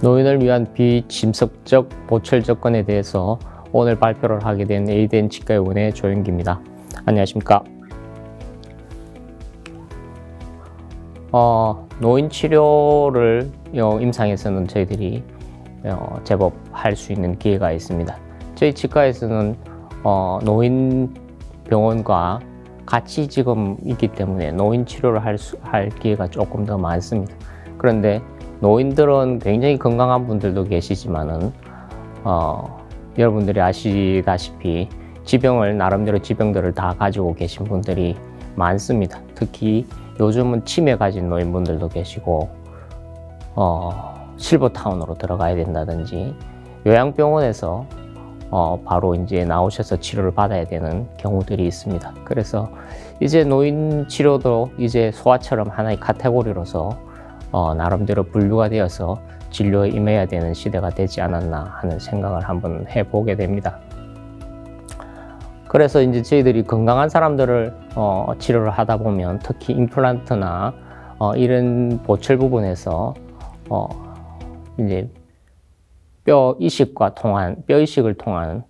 노인을 위한 비짐습적 보철 접근에 대해서 오늘 발표를 하게 된 에이덴 치과의원의 조영기입니다. 안녕하십니까. 노인 치료를 임상에서는 저희들이 제법 할 수 있는 기회가 있습니다. 저희 치과에서는 노인 병원과 같이 지금 있기 때문에 노인 치료를 할 기회가 조금 더 많습니다. 그런데 노인들은 굉장히 건강한 분들도 계시지만은 여러분들이 아시다시피 나름대로 지병들을 다 가지고 계신 분들이 많습니다. 특히 요즘은 치매 가진 노인분들도 계시고 실버타운으로 들어가야 된다든지 요양병원에서 바로 이제 나오셔서 치료를 받아야 되는 경우들이 있습니다. 그래서 이제 노인 치료도 이제 소아처럼 하나의 카테고리로서 나름대로 분류가 되어서 진료에 임해야 되는 시대가 되지 않았나 하는 생각을 한번 해보게 됩니다. 그래서 이제 저희들이 건강한 사람들을 치료를 하다 보면 특히 임플란트나 이런 보철 부분에서 이제 뼈 이식을 통한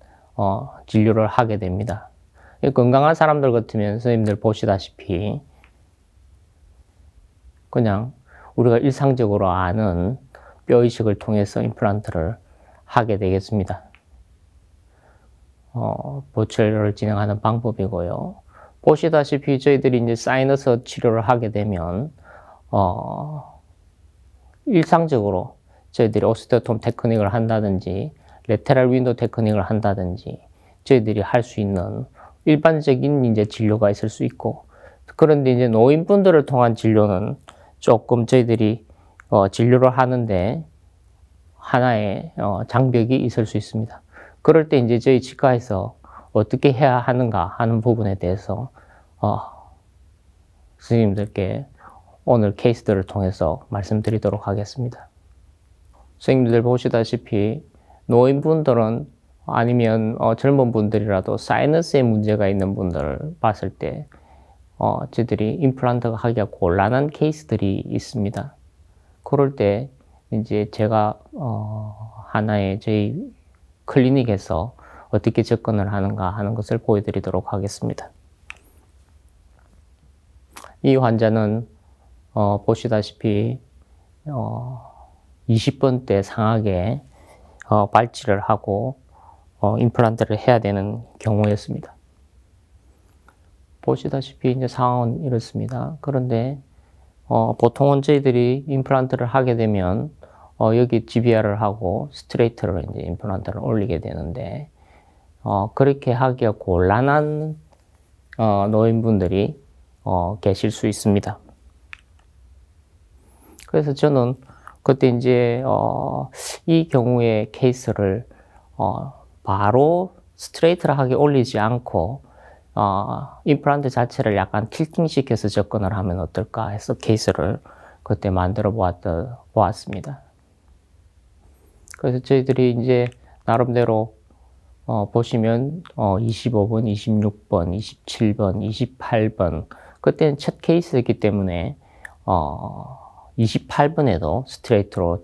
진료를 하게 됩니다. 건강한 사람들 같으면 선생님들 보시다시피 그냥 우리가 일상적으로 아는 뼈 이식을 통해서 임플란트를 하게 되겠습니다. 보철을 진행하는 방법이고요. 보시다시피 저희들이 이제 사이너스 치료를 하게 되면 일상적으로 저희들이 오스테오톰 테크닉을 한다든지 레테럴 윈도우 테크닉을 한다든지 저희들이 할 수 있는 일반적인 이제 진료가 있을 수 있고, 그런데 이제 노인분들을 통한 진료는 조금 저희들이 진료를 하는데 하나의 장벽이 있을 수 있습니다. 그럴 때 이제 저희 치과에서 어떻게 해야 하는가 하는 부분에 대해서 선생님들께 오늘 케이스들을 통해서 말씀드리도록 하겠습니다. 선생님들 보시다시피 노인분들은 아니면 젊은 분들이라도 사이너스에 문제가 있는 분들을 봤을 때 저희들이 임플란트가 하기가 곤란한 케이스들이 있습니다. 그럴 때 이제 제가 하나의 저희 클리닉에서 어떻게 접근을 하는가 하는 것을 보여드리도록 하겠습니다. 이 환자는 보시다시피 20번대 상하게 발치를 하고 임플란트를 해야 되는 경우였습니다. 보시다시피 이제 상황은 이렇습니다. 그런데 보통은 저희들이 임플란트를 하게 되면 여기 GBR을 하고 스트레이트로 이제 임플란트를 올리게 되는데 그렇게 하기가 곤란한 노인분들이 계실 수 있습니다. 그래서 저는 그때 이제 이 경우의 케이스를 바로 스트레이트를 하게 올리지 않고 임플란트 자체를 약간 틸팅 시켜서 접근을 하면 어떨까 해서 케이스를 그때 만들어 보았습니다. 그래서 저희들이 이제 나름대로 보시면 25번, 26번, 27번, 28번 그때는 첫 케이스였기 때문에 28번에도 스트레이트로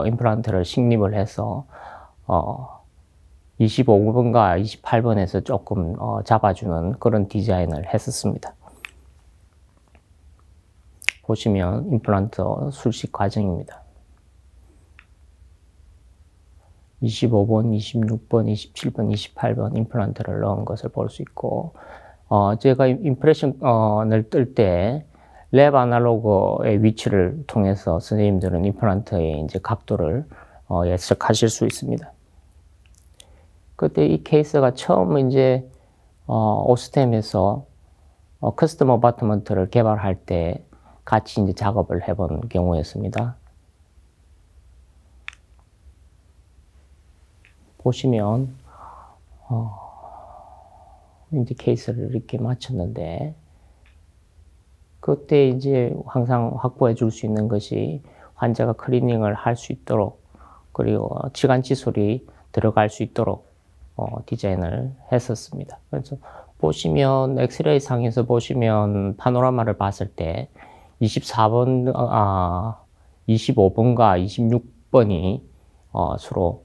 임플란트를 식립을 해서 25번과 28번에서 조금 잡아주는 그런 디자인을 했었습니다. 보시면 임플란트 술식 과정입니다. 25번, 26번, 27번, 28번 임플란트를 넣은 것을 볼 수 있고 제가 임프레션을 뜰 때 랩 아날로그의 위치를 통해서 선생님들은 임플란트의 이제 각도를 예측하실 수 있습니다. 그때 이 케이스가 처음 이제 오스템에서 커스텀 어바트먼트를 개발할 때 같이 이제 작업을 해본 경우였습니다. 보시면 이제 케이스를 이렇게 맞췄는데 그때 이제 항상 확보해 줄 수 있는 것이 환자가 클리닝을 할 수 있도록 그리고 치간 치솔이 들어갈 수 있도록 디자인을 했었습니다. 그래서 보시면 엑스레이 상에서 보시면 파노라마를 봤을 때 25번과 뻔히 서로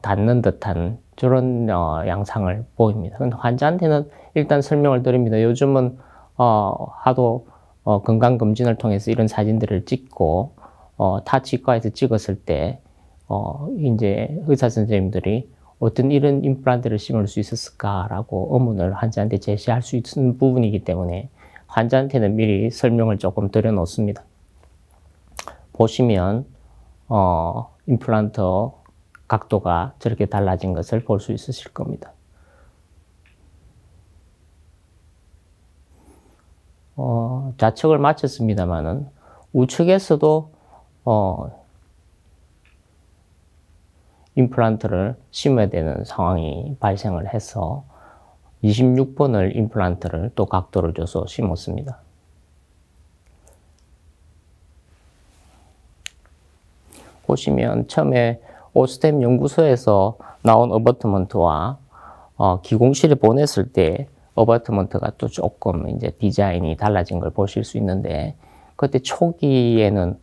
닿는 듯한 저런 양상을 보입니다. 근데 환자한테는 일단 설명을 드립니다. 요즘은 하도 건강검진을 통해서 이런 사진들을 찍고 타 치과에서 찍었을 때 이제 의사 선생님들이 어떤 이런 임플란트를 심을 수 있었을까라고 의문을 환자한테 제시할 수 있는 부분이기 때문에 환자한테는 미리 설명을 조금 드려 놓습니다. 보시면 임플란트 각도가 저렇게 달라진 것을 볼 수 있으실 겁니다. 좌측을 마쳤습니다만은 우측에서도 임플란트를 심어야 되는 상황이 발생을 해서 26번을 임플란트를 또 각도를 줘서 심었습니다. 보시면 처음에 오스템 연구소에서 나온 어버트먼트와 기공실에 보냈을 때 어버트먼트가 또 조금 이제 디자인이 달라진 걸 보실 수 있는데, 그때 초기에는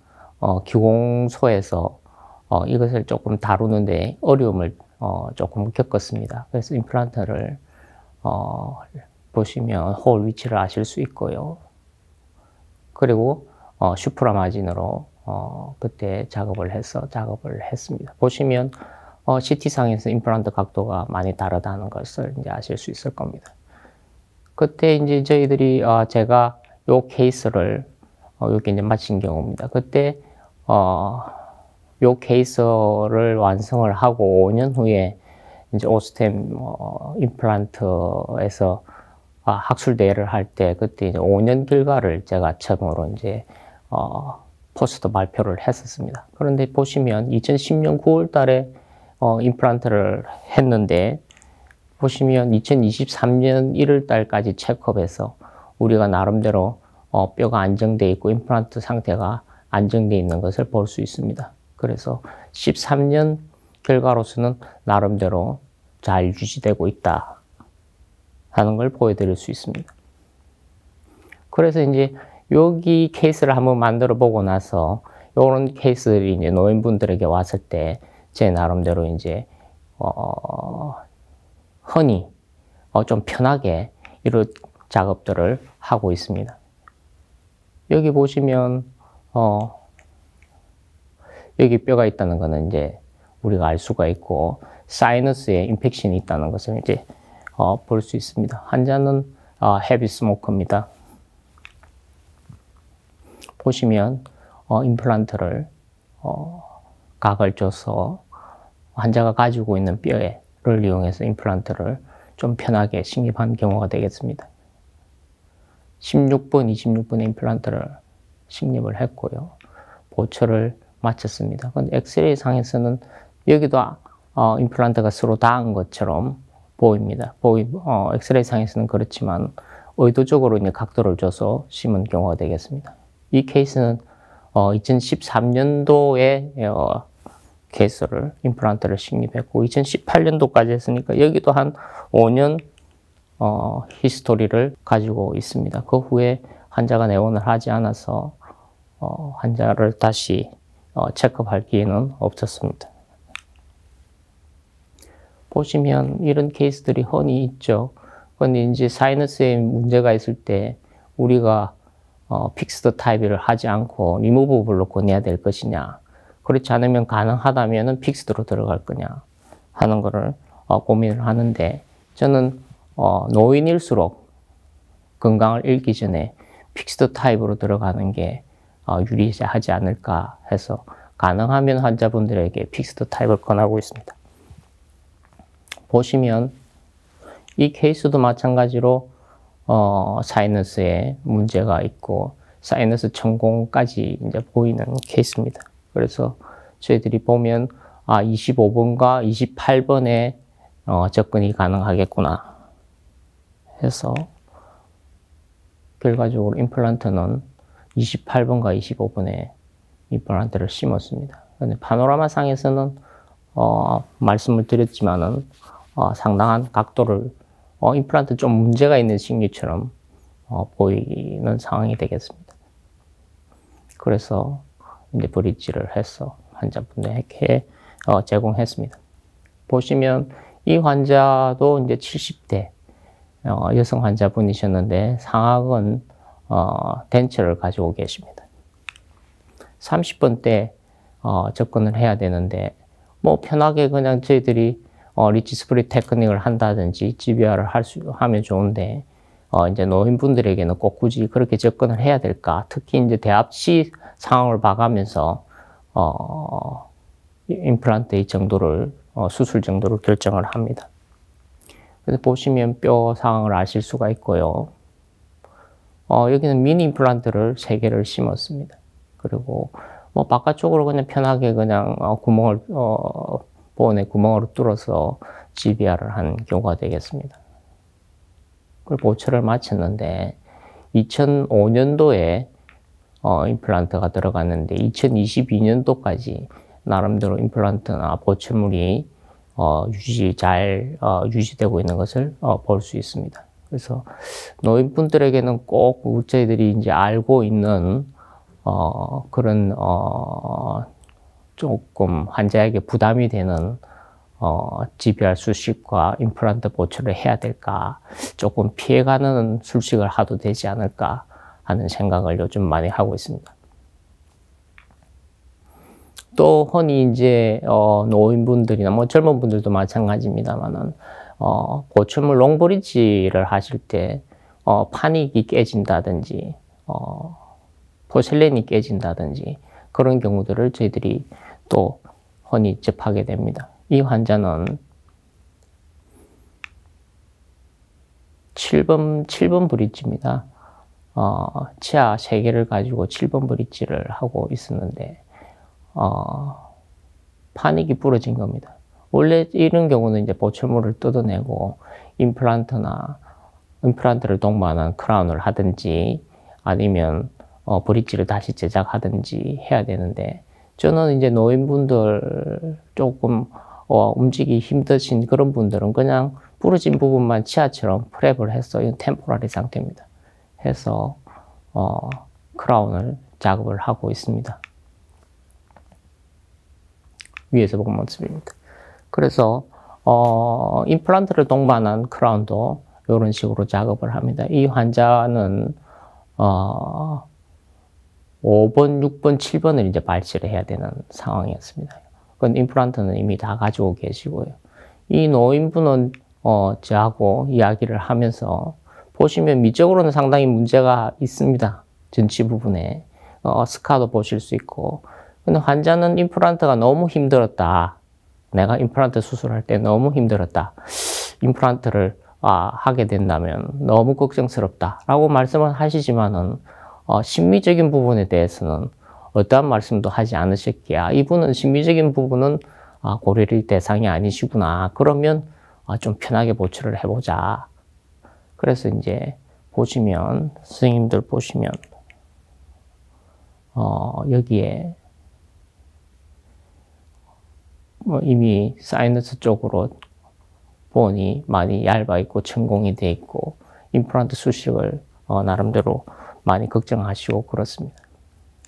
기공소에서 이것을 조금 다루는데 어려움을 조금 겪었습니다. 그래서 임플란트를 보시면 홀 위치를 아실 수 있고요. 그리고 슈프라 마진으로 그때 작업을 했습니다. 보시면 CT상에서 임플란트 각도가 많이 다르다는 것을 이제 아실 수 있을 겁니다. 그때 이제 저희들이 제가 요 케이스를 여기 이제 마친 경우입니다. 그때 요 케이스를 완성을 하고 5년 후에 이제 오스템 임플란트에서 학술 대회를 할 때 그때 이제 5년 결과를 제가 처음으로 이제 포스터 발표를 했었습니다. 그런데 보시면 2010년 9월 달에 임플란트를 했는데, 보시면 2023년 1월 달까지 체크업해서 우리가 나름대로 뼈가 안정되어 있고 임플란트 상태가 안정되어 있는 것을 볼 수 있습니다. 그래서 13년 결과로서는 나름대로 잘 유지되고 있다 하는 걸 보여드릴 수 있습니다. 그래서 이제 여기 케이스를 한번 만들어 보고 나서 이런 케이스들이 이제 노인분들에게 왔을 때 제 나름대로 이제 흔히 좀 편하게 이런 작업들을 하고 있습니다. 여기 보시면 여기 뼈가 있다는 것은 이제 우리가 알 수가 있고, 사이너스에 인펙션이 있다는 것을 이제 볼 수 있습니다. 환자는 헤비 스모커입니다. 보시면 임플란트를 각을 줘서 환자가 가지고 있는 뼈를 이용해서 임플란트를 좀 편하게 식립한 경우가 되겠습니다. 16번, 26번의 임플란트를 식립을 했고요. 보철을 마쳤습니다. 근데 엑스레이 상에서는 여기도 임플란트가 서로 닿은 것처럼 보입니다. 엑스레이 상에서는 그렇지만 의도적으로 이제 각도를 줘서 심은 경우가 되겠습니다. 이 케이스는 2013년도에 케이스를 임플란트를 식립했고 2018년도까지 했으니까 여기도 한 5년 히스토리를 가지고 있습니다. 그 후에 환자가 내원을 하지 않아서 환자를 다시 체크할 기회는 없었습니다. 보시면 이런 케이스들이 흔히 있죠. 그런데 이제 사이너스에 문제가 있을 때 우리가 픽스드 타입을 하지 않고 리무버블로 보내야 될 것이냐, 그렇지 않으면 가능하다면 픽스드로 들어갈 거냐 하는 거를 고민을 하는데, 저는 노인일수록 건강을 잃기 전에 픽스드 타입으로 들어가는 게 유리하지 않을까 해서 가능하면 환자분들에게 픽스드 타입을 권하고 있습니다. 보시면 이 케이스도 마찬가지로 사이너스에 문제가 있고 사이너스 천공까지 이제 보이는 케이스입니다. 그래서 저희들이 보면 25번과 28번에 접근이 가능하겠구나 해서 결과적으로 임플란트는 28번과 25번에 임플란트를 심었습니다. 근데 파노라마 상에서는 말씀을 드렸지만은 상당한 각도를 임플란트 좀 문제가 있는 식류처럼 보이는 상황이 되겠습니다. 그래서 이제 브릿지를 해서 환자분들에게 제공했습니다. 보시면 이 환자도 이제 70대 여성 환자분이셨는데 상악은 덴처를 가지고 계십니다. 30번 때 접근을 해야 되는데 뭐 편하게 그냥 저희들이 리치 스프릿 테크닉을 한다든지 GBR을 하면 좋은데 이제 노인분들에게는 꼭 굳이 그렇게 접근을 해야 될까? 특히 이제 대합치 상황을 봐가면서 임플란트의 정도를 수술 정도를 결정을 합니다. 그래서 보시면 뼈 상황을 아실 수가 있고요. 여기는 미니 임플란트를 3개를 심었습니다. 그리고 뭐 바깥쪽으로 그냥 편하게 그냥 구멍을 보온에 구멍으로 뚫어서 GBR을 한 경우가 되겠습니다. 그리고 보철을 마쳤는데 2005년도에 임플란트가 들어갔는데 2022년도까지 나름대로 임플란트나 보철물이 잘 유지되고 있는 것을 볼 수 있습니다. 그래서 노인분들에게는 꼭 저희들이 이제 알고 있는 그런 조금 환자에게 부담이 되는 GBR 수식과 임플란트 보철을 해야 될까, 조금 피해가는 수식을 하도 되지 않을까 하는 생각을 요즘 많이 하고 있습니다. 또 흔히 이제 노인분들이나 뭐 젊은 분들도 마찬가지입니다만은 보철물 롱브리지를 하실 때 판익이 깨진다든지 포셀렌이 깨진다든지 그런 경우들을 저희들이 또 흔히 접하게 됩니다. 이 환자는 7번 브릿지입니다. 치아 3개를 가지고 7번 브릿지를 하고 있었는데 판익이 부러진 겁니다. 원래 이런 경우는 이제 보철물을 뜯어내고 임플란트를 동반한 크라운을 하든지 아니면 브릿지를 다시 제작하든지 해야 되는데, 저는 이제 노인분들 조금 움직이기 힘드신 그런 분들은 그냥 부러진 부분만 치아처럼 프랩을 해서, 이건 템포라리 상태입니다. 해서 크라운을 작업을 하고 있습니다. 위에서 보면 모습입니다. 그래서 임플란트를 동반한 크라운도 이런 식으로 작업을 합니다. 이 환자는 5번, 6번, 7번을 이제 발치를 해야 되는 상황이었습니다. 그건 임플란트는 이미 다 가지고 계시고요. 이 노인분은 저하고 이야기를 하면서 보시면 미적으로는 상당히 문제가 있습니다. 전치 부분에 스카도 보실 수 있고, 근데 환자는 임플란트가 너무 힘들었다. 내가 임플란트 수술할 때 너무 힘들었다. 임플란트를 하게 된다면 너무 걱정스럽다. 라고 말씀을 하시지만은 심미적인 부분에 대해서는 어떠한 말씀도 하지 않으셨기야. 이분은 심미적인 부분은 고려릴 대상이 아니시구나. 그러면 좀 편하게 보철을 해보자. 그래서 이제 보시면, 선생님들 보시면 여기에 이미 사이너스 쪽으로 보온이 많이 얇아 있고 천공이 돼 있고 임플란트 수식을 나름대로 많이 걱정하시고 그렇습니다.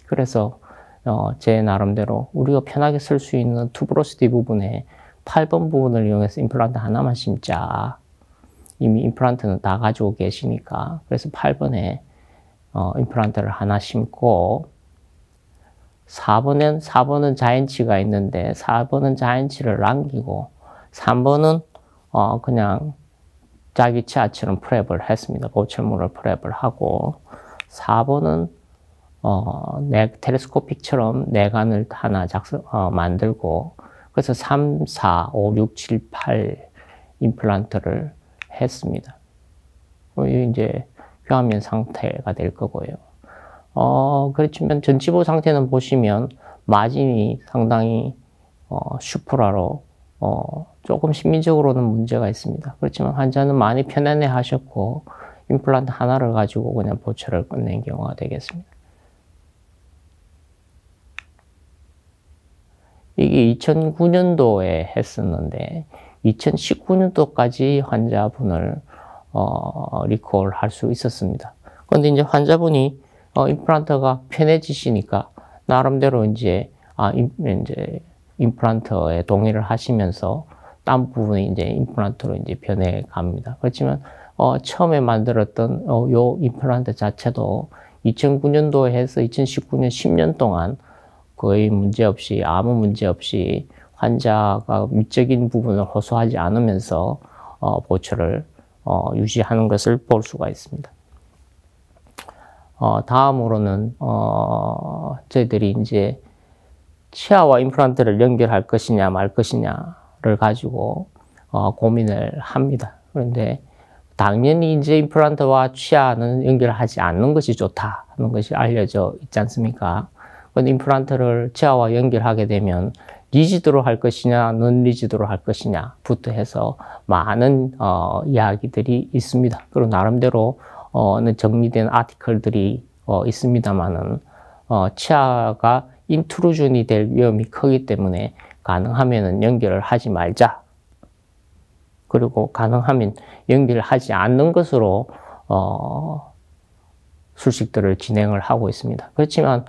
그래서 제 나름대로 우리가 편하게 쓸 수 있는 투브로시티 부분에 8번 부분을 이용해서 임플란트 하나만 심자. 이미 임플란트는 다 가지고 계시니까. 그래서 8번에 임플란트를 하나 심고, 4번은 자인치가 있는데 4번은 자인치를 남기고 3번은 그냥 자기 치아처럼 프랩을 했습니다. 보철물을 프랩을 하고, 4번은 텔레스코픽처럼 내관을 하나 만들고, 그래서 3, 4, 5, 6, 7, 8 임플란트를 했습니다. 이제 교환면 상태가 될 거고요. 그렇지만 전치부 상태는 보시면 마진이 상당히 슈프라로 조금 심미적으로는 문제가 있습니다. 그렇지만 환자는 많이 편안해 하셨고 임플란트 하나를 가지고 그냥 보철을 끝낸 경우가 되겠습니다. 이게 2009년도에 했었는데 2019년도까지 환자분을 리콜할 수 있었습니다. 그런데 이제 환자분이 임플란트가 편해지시니까 나름대로 이제 이제 임플란트에 동의를 하시면서 딴 부분이 이제 임플란트로 이제 변해 갑니다. 그렇지만 처음에 만들었던 요 임플란트 자체도 2009년도에 해서 2019년 10년 동안 거의 문제없이 아무 문제 없이 환자가 미적인 부분을 호소하지 않으면서 보초를 유지하는 것을 볼 수가 있습니다. 다음으로는 저희들이 이제 치아와 임플란트를 연결할 것이냐 말 것이냐를 가지고 고민을 합니다. 그런데 당연히 이제 임플란트와 치아는 연결하지 않는 것이 좋다는 것이 알려져 있지 않습니까? 그런데 임플란트를 치아와 연결하게 되면 리지드로 할 것이냐, 넌 리지드로 할 것이냐부터 해서 많은 이야기들이 있습니다. 그리고 나름대로 정리된 아티클들이 있습니다만은 치아가 인트루전이 될 위험이 크기 때문에 가능하면은 연결을 하지 말자. 그리고 가능하면 연결을 하지 않는 것으로 수식들을 진행을 하고 있습니다. 그렇지만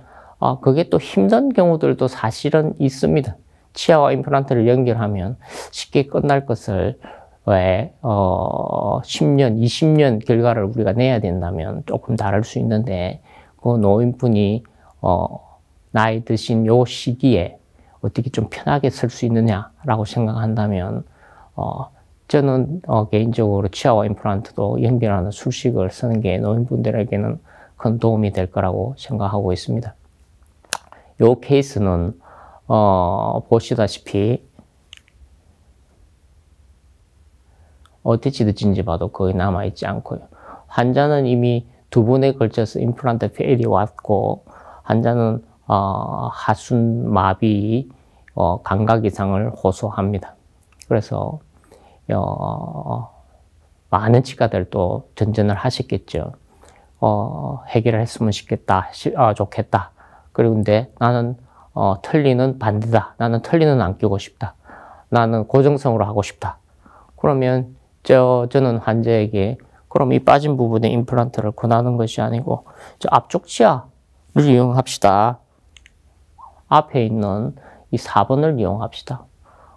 그게 또 힘든 경우들도 사실은 있습니다. 치아와 임플란트를 연결하면 쉽게 끝날 것을 왜 10년, 20년 결과를 우리가 내야 된다면 조금 다를 수 있는데 그 노인분이 나이 드신 요 시기에 어떻게 좀 편하게 쓸 수 있느냐라고 생각한다면 저는 개인적으로 치아와 임플란트도 연결하는 수식을 쓰는 게 노인분들에게는 큰 도움이 될 거라고 생각하고 있습니다. 요 케이스는 보시다시피 어티치드 봐도 거의 남아있지 않고요. 환자는 이미 2번에 걸쳐서 임플란트 페일이 왔고 환자는 하순 마비 감각 이상을 호소합니다. 그래서 많은 치과들도 전전을 하셨겠죠. 해결을 했으면 좋겠다. 그리고 근데 나는 털리는 반대다. 나는 털리는 안 끼고 싶다. 나는 고정성으로 하고 싶다. 그러면 저는 환자에게 그럼 이 빠진 부분에 임플란트를 권하는 것이 아니고 저 앞쪽 치아를 이용합시다. 앞에 있는 이 4번을 이용합시다.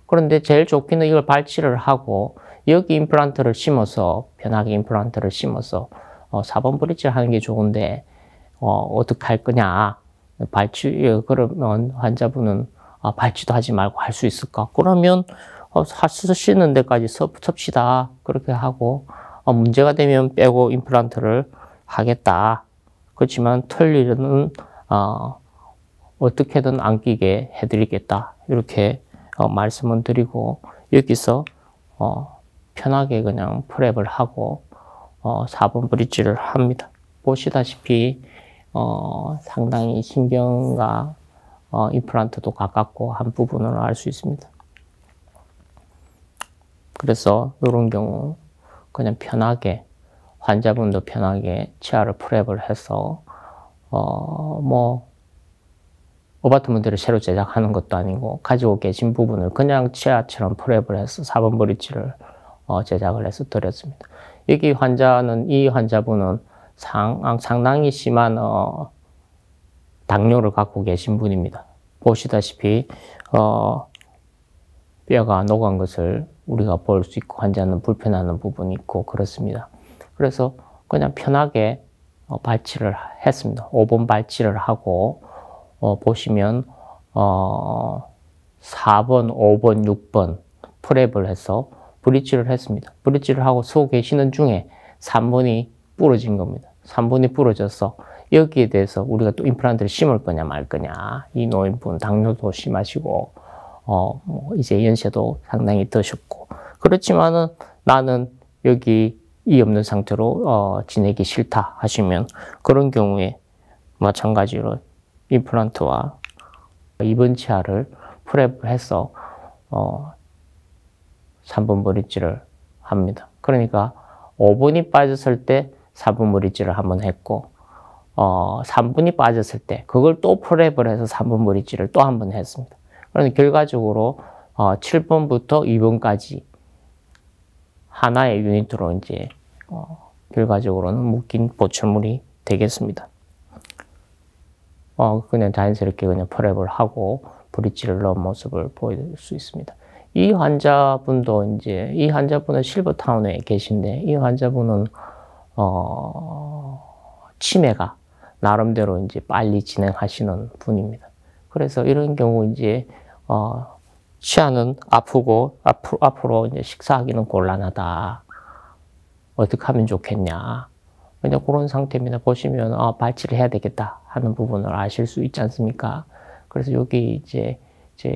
그런데 제일 좋기는 이걸 발치를 하고 여기 임플란트를 심어서 편하게 임플란트를 심어서 4번 브릿지를 하는 게 좋은데 어떻게 할 거냐. 그러면 환자분은 발치도 하지 말고 할 수 있을까? 그러면 쓰시는 데까지 섭시다. 그렇게 하고 문제가 되면 빼고 임플란트를 하겠다. 그렇지만 털리는 어떻게든 안 끼게 해드리겠다. 이렇게 말씀을 드리고 여기서 편하게 그냥 프랩을 하고 4번 브릿지를 합니다. 보시다시피 상당히 신경과 임플란트도 가깝고 한 부분을 알 수 있습니다. 그래서 이런 경우 그냥 편하게 환자분도 편하게 치아를 프랩을 해서 어바트먼트를 새로 제작하는 것도 아니고 가지고 계신 부분을 그냥 치아처럼 프랩을 해서 4번 브릿지를 제작을 해서 드렸습니다. 이 환자분은 상당히 심한 당뇨를 갖고 계신 분입니다. 보시다시피 뼈가 녹은 것을 우리가 볼 수 있고 환자는 불편해하는 부분이 있고 그렇습니다. 그래서 그냥 편하게 발치를 했습니다. 5번 발치를 하고 보시면 4번, 5번, 6번 프랩을 해서 브릿지를 했습니다. 브릿지를 하고 쓰고 계시는 중에 3번이 부러진 겁니다. 3번이 부러져서 여기에 대해서 우리가 또 임플란트를 심을 거냐 말 거냐. 이 노인분 당뇨도 심하시고 이제 연세도 상당히 드셨고 그렇지만은 나는 여기 이 없는 상태로 지내기 싫다 하시면 그런 경우에 마찬가지로 임플란트와 2번 치아를 프랩을 해서 3번 브릿지를 합니다. 그러니까 5번이 빠졌을 때 4번 브릿지를 한번 했고 3번이 빠졌을 때 그걸 또 프랩을 해서 3번 브릿지를 또 한번 했습니다. 그러니 결과적으로 7번부터 2번까지 하나의 유닛으로 이제 결과적으로는 묶인 보철물이 되겠습니다. 그냥 자연스럽게 그냥 프랩을 하고 브릿지를 넣은 모습을 보여드릴 수 있습니다. 이 환자분도 이 환자분은 실버타운에 계신데, 이 환자분은 치매가 나름대로 빨리 진행하시는 분입니다. 그래서 이런 경우 치아는 아프고 앞으로 식사하기는 곤란하다. 어떻게 하면 좋겠냐. 그냥 그런 상태입니다. 보시면 발치를 해야 되겠다 하는 부분을 아실 수 있지 않습니까? 그래서 여기 제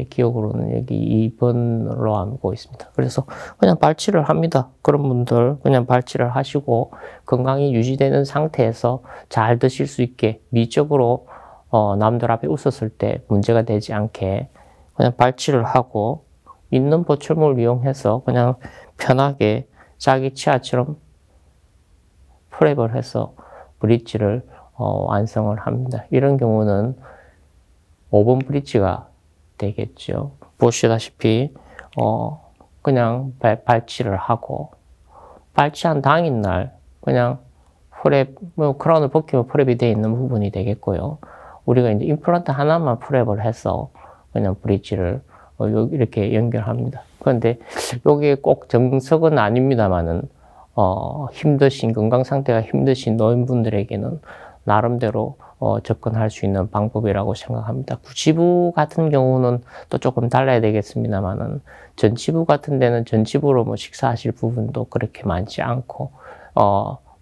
기억으로는 여기 2번으로 하고 있습니다. 그래서 그냥 발치를 합니다. 그런 분들 그냥 발치를 하시고 건강이 유지되는 상태에서 잘 드실 수 있게 미적으로 남들 앞에 웃었을 때 문제가 되지 않게 그냥 발치를 하고 있는 보철물을 이용해서 그냥 편하게 자기 치아처럼 프랩을 해서 브릿지를 완성을 합니다. 이런 경우는 5번 브릿지가 되겠죠. 보시다시피 그냥 발치를 하고 발치한 당일날 그냥 프랩, 크라운을 벗기면 프랩이 되어 있는 부분이 되겠고요. 우리가 임플란트 하나만 프랩을 해서 그냥 브릿지를 이렇게 연결합니다. 그런데 이게 꼭 정석은 아닙니다만은 힘드신, 건강 상태가 힘드신 노인분들에게는 나름대로 접근할 수 있는 방법이라고 생각합니다. 구치부 같은 경우는 또 조금 달라야 되겠습니다만은 전치부 같은 데는 전치부로 식사하실 부분도 그렇게 많지 않고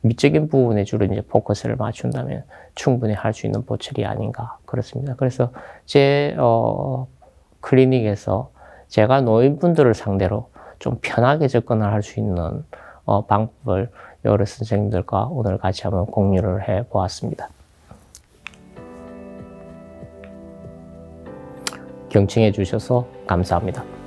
미적인 부분에 주로 포커스를 맞춘다면 충분히 할 수 있는 보철이 아닌가 그렇습니다. 그래서 제 클리닉에서 제가 노인분들을 상대로 좀 편하게 접근을 할 수 있는 방법을 여러 선생님들과 오늘 같이 한번 공유를 해 보았습니다. 경청해 주셔서 감사합니다.